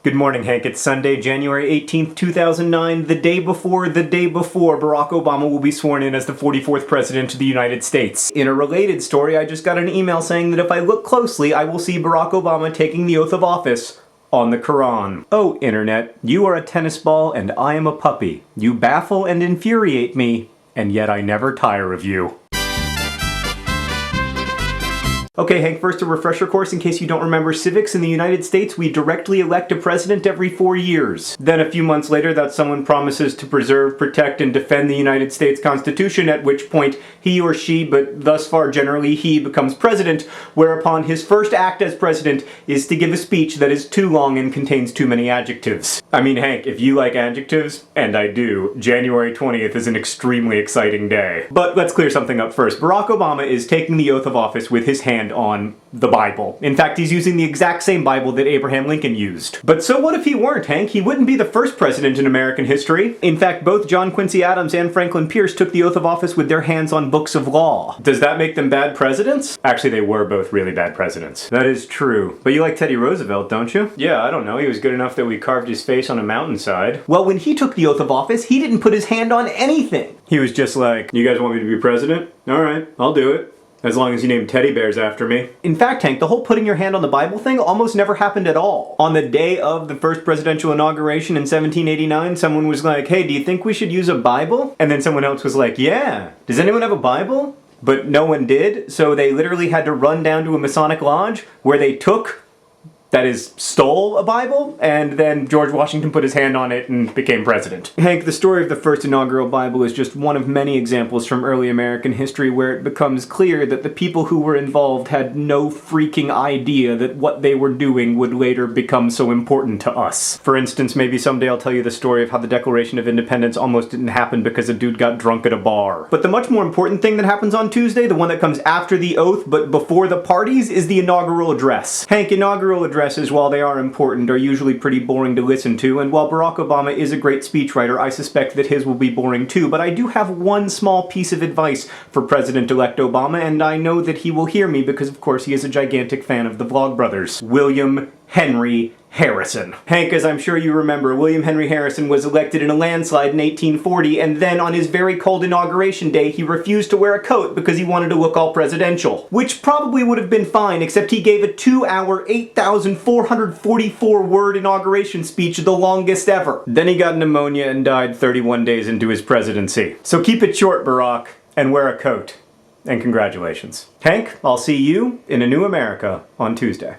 Good morning, Hank. It's Sunday, January 18th, 2009, the day before Barack Obama will be sworn in as the 44th President of the United States. In a related story, I just got an email saying that if I look closely, I will see Barack Obama taking the oath of office on the Quran. Oh, Internet, you are a tennis ball and I am a puppy. You baffle and infuriate me, and yet I never tire of you. Okay, Hank, first a refresher course in case you don't remember civics. In the United States, we directly elect a president every 4 years. Then a few months later, that someone promises to preserve, protect, and defend the United States Constitution, at which point he or she, but thus far generally he, becomes president, whereupon his first act as president is to give a speech that is too long and contains too many adjectives. I mean, Hank, if you like adjectives, and I do, January 20th is an extremely exciting day. But let's clear something up first. Barack Obama is taking the oath of office with his hand on the Bible. In fact, he's using the exact same Bible that Abraham Lincoln used. But so what if he weren't, Hank? He wouldn't be the first president in American history. In fact, both John Quincy Adams and Franklin Pierce took the oath of office with their hands on books of law. Does that make them bad presidents? Actually, they were both really bad presidents. That is true. But you like Teddy Roosevelt, don't you? Yeah, I don't know. He was good enough that we carved his face on a mountainside. Well, when he took the oath of office, he didn't put his hand on anything. He was just like, you guys want me to be president? All right, I'll do it. As long as you name teddy bears after me. In fact, Hank, the whole putting your hand on the Bible thing almost never happened at all. On the day of the first presidential inauguration in 1789, someone was like, hey, do you think we should use a Bible? And then someone else was like, yeah, does anyone have a Bible? But no one did, so they literally had to run down to a Masonic lodge where they stole a Bible, and then George Washington put his hand on it and became president. Hank, the story of the first inaugural Bible is just one of many examples from early American history where it becomes clear that the people who were involved had no freaking idea that what they were doing would later become so important to us. For instance, maybe someday I'll tell you the story of how the Declaration of Independence almost didn't happen because a dude got drunk at a bar. But the much more important thing that happens on Tuesday, the one that comes after the oath but before the parties, is the inaugural address. Hank, inaugural addresses, while they are important, are usually pretty boring to listen to, and while Barack Obama is a great speechwriter, I suspect that his will be boring too, but I do have one small piece of advice for President-elect Obama, and I know that he will hear me because, of course, he is a gigantic fan of the Vlogbrothers. William Henry Harrison. Hank, as I'm sure you remember, William Henry Harrison was elected in a landslide in 1840, and then on his very cold inauguration day, he refused to wear a coat because he wanted to look all presidential. Which probably would have been fine, except he gave a 2-hour, 8,444-word inauguration speech, the longest ever. Then he got pneumonia and died 31 days into his presidency. So keep it short, Barack, and wear a coat. And congratulations. Hank, I'll see you in a new America on Tuesday.